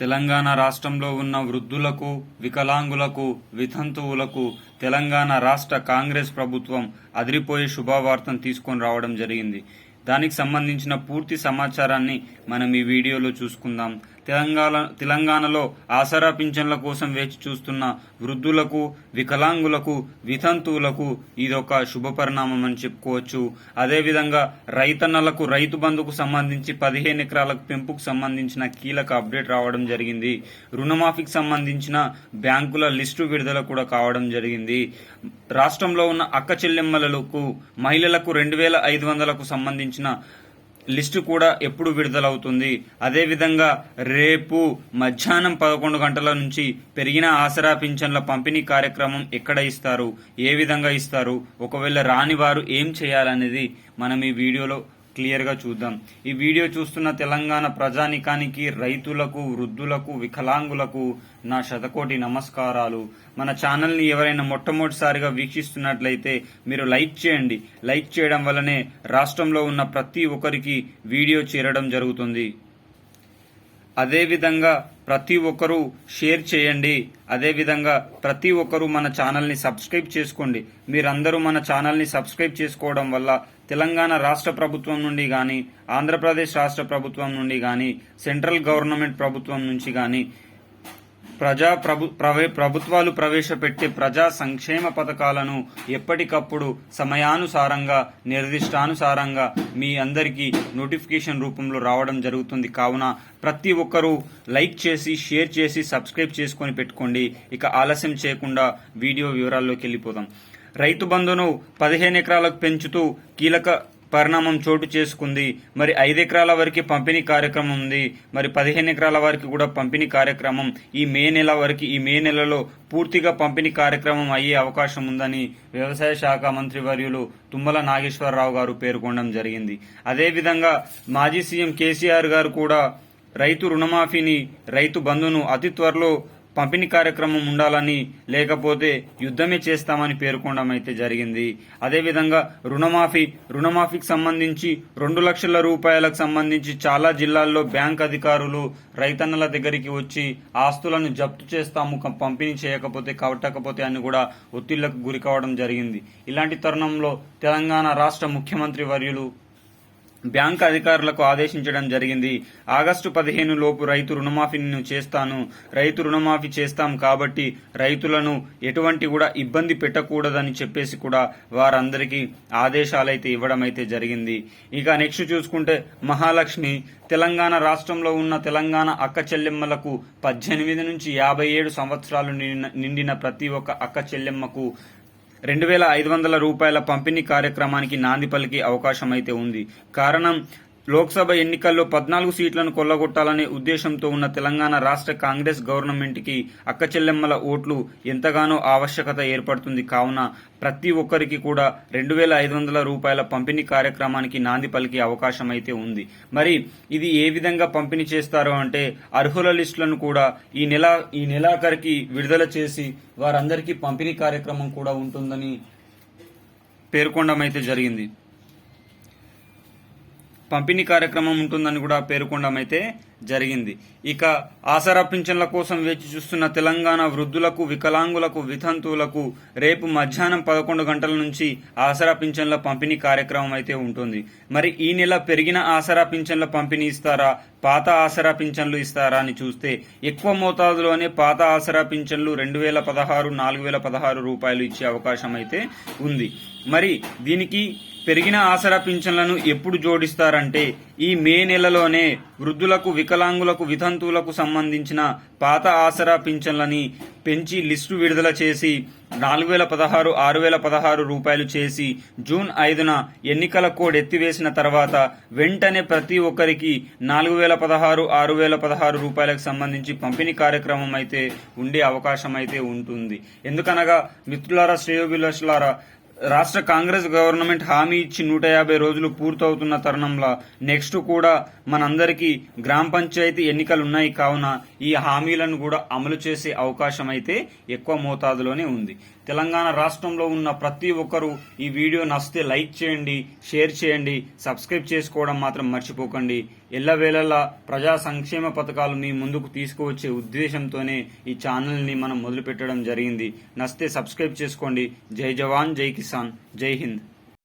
తెలంగాణ రాష్ట్రంలో ఉన్న వృద్ధులకు, వికలాంగులకు, వితంతువులకు తెలంగాణ రాష్ట్ర కాంగ్రెస్ ప్రభుత్వం అదిరిపోయే శుభవార్తను తీసుకొని రావడం జరిగింది. దానికి సంబంధించిన పూర్తి సమాచారాన్ని మనం ఈ వీడియోలో చూసుకుందాం. తెలంగాణలో ఆసరా పింఛన్ల కోసం వేచి చూస్తున్న వృద్ధులకు, వికలాంగులకు, వితంతువులకు ఇదొక శుభ పరిణామం అని చెప్పుకోవచ్చు. అదేవిధంగా రైతన్నలకు రైతు బంధుకు సంబంధించి 15 ఎకరాలకు పెంపుకు సంబంధించిన కీలక అప్డేట్ రావడం జరిగింది. రుణమాఫీకి సంబంధించిన బ్యాంకుల లిస్టు విడుదల కూడా కావడం జరిగింది. రాష్ట్రంలో ఉన్న అక్క చెల్లెమ్మలకు, మహిళలకు 2500కు సంబంధించిన లిస్టు కూడా ఎప్పుడు విడుదలవుతుంది. అదేవిధంగా రేపు మధ్యాహ్నం 11 గంటల నుంచి పెరిగిన ఆసరా పింఛన్ల పంపిణీ కార్యక్రమం ఎక్కడ ఇస్తారు, ఏ విధంగా ఇస్తారు, ఒకవేళ రాని వారు ఏం చేయాలనేది మనం ఈ వీడియోలో క్లియర్గా చూద్దాం. ఈ వీడియో చూస్తున్న తెలంగాణ ప్రజానికానికి, రైతులకు, వృద్ధులకు, వికలాంగులకు నా శతకోటి నమస్కారాలు. మన ఛానల్ని ఎవరైనా మొట్టమొదటిసారిగా వీక్షిస్తున్నట్లయితే మీరు లైక్ చేయండి. లైక్ చేయడం వల్లనే రాష్ట్రంలో ఉన్న ప్రతి ఒక్కరికి వీడియో చేరడం జరుగుతుంది. అదేవిధంగా ప్రతి ఒక్కరూ షేర్ చేయండి. అదేవిధంగా ప్రతి ఒక్కరూ మన ఛానల్ని సబ్స్క్రైబ్ చేసుకోండి. మీరందరూ మన ఛానల్ని సబ్స్క్రైబ్ చేసుకోవడం వల్ల తెలంగాణ రాష్ట్ర ప్రభుత్వం నుండి కానీ, ఆంధ్రప్రదేశ్ రాష్ట్ర ప్రభుత్వం నుండి కానీ, సెంట్రల్ గవర్నమెంట్ ప్రభుత్వం నుంచి కానీ ప్రభుత్వాలు ప్రవేశపెట్టే ప్రజా సంక్షేమ పథకాలను ఎప్పటికప్పుడు సమయానుసారంగా, నిర్దిష్టానుసారంగా మీ అందరికీ నోటిఫికేషన్ రూపంలో రావడం జరుగుతుంది. కావున ప్రతి ఒక్కరూ లైక్ చేసి, షేర్ చేసి, సబ్స్క్రైబ్ చేసుకొని పెట్టుకోండి. ఇక ఆలస్యం చేయకుండా వీడియో వివరాల్లోకి వెళ్ళిపోదాం. రైతు బంధును 15 ఎకరాలకు పెంచుతూ కీలక పరిణామం చోటు చేసుకుంది. మరి 5 ఎకరాల వరకు పంపిణీ కార్యక్రమం ఉంది. మరి 15 ఎకరాల వరకు కూడా పంపిణీ కార్యక్రమం ఈ మే నెలలో పూర్తిగా పంపిణీ కార్యక్రమం అయ్యే అవకాశం ఉందని వ్యవసాయ శాఖ మంత్రి వర్యులు తుమ్మల నాగేశ్వరరావు గారు పేర్కొనడం జరిగింది. అదేవిధంగా మాజీ సీఎం కేసీఆర్ గారు కూడా రైతు రుణమాఫీని, రైతు బంధును అతి త్వరలో పంపిణీ కార్యక్రమం ఉండాలని, లేకపోతే యుద్ధమే చేస్తామని పేర్కొనడం అయితే జరిగింది. అదేవిధంగా రుణమాఫీకి సంబంధించి 2 లక్షల రూపాయలకు సంబంధించి చాలా జిల్లాల్లో బ్యాంక్ అధికారులు రైతన్నల దగ్గరికి వచ్చి ఆస్తులను జప్తు చేస్తాము పంపిణీ చేయకపోతే, కట్టకపోతే అని కూడా ఒత్తిళ్లకు గురి కావడం జరిగింది. ఇలాంటి తరుణంలో తెలంగాణ రాష్ట్ర ముఖ్యమంత్రి వర్యులు బ్యాంక్ అధికారులకు ఆదేశించడం జరిగింది. ఆగస్టు 15 లోపు రైతు రుణమాఫీని రైతు రుణమాఫీ చేస్తాం కాబట్టి రైతులను ఎటువంటి కూడా ఇబ్బంది పెట్టకూడదని చెప్పేసి కూడా వారందరికీ ఆదేశాలైతే ఇవ్వడం అయితే జరిగింది. ఇక నెక్స్ట్ చూసుకుంటే మహాలక్ష్మి, తెలంగాణ రాష్ట్రంలో ఉన్న తెలంగాణ అక్క చెల్లెమ్మలకు 18 నుంచి 57 సంవత్సరాలు నిండిన ప్రతి ఒక్క అక్క చెల్లెమ్మకు 2500 రూపాయల పంపిణీ కార్యక్రమానికి నాంది పలికే అవకాశం అయితే ఉంది. కారణం, లోక్సభ ఎన్నికల్లో 14 సీట్లను కొల్లగొట్టాలనే ఉద్దేశంతో ఉన్న తెలంగాణ రాష్ట్ర కాంగ్రెస్ గవర్నమెంట్కి అక్క చెల్లెమ్మల ఓట్లు ఎంతగానో ఆవశ్యకత ఏర్పడుతుంది. కావున ప్రతి ఒక్కరికి కూడా 2500 రూపాయల పంపిణీ కార్యక్రమానికి నాంది పలికే అవకాశం అయితే ఉంది. మరి ఇది ఏ విధంగా పంపిణీ చేస్తారో అంటే, అర్హుల లిస్టులను కూడా ఈ నెలాఖరికి విడుదల చేసి వారందరికీ పంపిణీ కార్యక్రమం కూడా ఉంటుందని పేర్కొనడం అయితే జరిగింది. పంపిణీ కార్యక్రమం ఉంటుందని కూడా పేర్కొనడం అయితే జరిగింది. ఇక ఆసరా పింఛన్ల కోసం వేచి చూస్తున్న తెలంగాణ వృద్ధులకు, వికలాంగులకు, వితంతువులకు రేపు మధ్యాహ్నం 11 గంటల నుంచి ఆసరా పింఛన్ల పంపిణీ కార్యక్రమం అయితే ఉంటుంది. మరి ఈ నెల పెరిగిన ఆసరా పింఛన్ల పంపిణీ ఇస్తారా, పాత ఆసరా పింఛన్లు ఇస్తారా అని చూస్తే ఎక్కువ మోతాదులోనే పాత ఆసరా పింఛన్లు 2016, 4016 రూపాయలు ఇచ్చే అవకాశం అయితే ఉంది. మరి దీనికి పెరిగిన ఆసరా పింఛన్లను ఎప్పుడు జోడిస్తారంటే, ఈ మే నెలలోనే వృద్ధులకు, వికలాంగులకు, వితంతువులకు సంబంధించిన పాత ఆసరా పింఛన్లని పెంచి లిస్టు విడుదల చేసి 4016, 6016 రూపాయలు చేసి జూన్ 5న ఎన్నికల కోడ్ ఎత్తివేసిన తర్వాత వెంటనే ప్రతి ఒక్కరికి 4016, 6016 రూపాయలకు సంబంధించి పంపిణీ కార్యక్రమం అయితే ఉండే అవకాశం అయితే ఉంటుంది. ఎందుకనగా మిత్రులారా, శ్రేయోభిలాషులారా, రాష్ట్ర కాంగ్రెస్ గవర్నమెంట్ హామీ ఇచ్చి 150 రోజులు పూర్తవుతున్న తరుణంలో నెక్స్ట్ కూడా మనందరికీ గ్రామ పంచాయతీ ఎన్నికలు ఉన్నాయి. కావున ఈ హామీలను కూడా అమలు చేసే అవకాశం అయితే ఎక్కువ మోతాదులోనే ఉంది. తెలంగాణ రాష్ట్రంలో ఉన్న ప్రతి ఒక్కరూ ఈ వీడియో నచ్చితే లైక్ చేయండి, షేర్ చేయండి, సబ్స్క్రైబ్ చేసుకోవడం మాత్రం మర్చిపోకండి. ఎల్లవేళలా ప్రజా సంక్షేమ పథకాలు మీ ముందుకు తీసుకువచ్చే ఉద్దేశంతోనే ఈ ఛానల్ని మనం మొదలుపెట్టడం జరిగింది. నచ్చితే సబ్స్క్రైబ్ చేసుకోండి. జై జవాన్, జై కిసాన్, జై హింద్.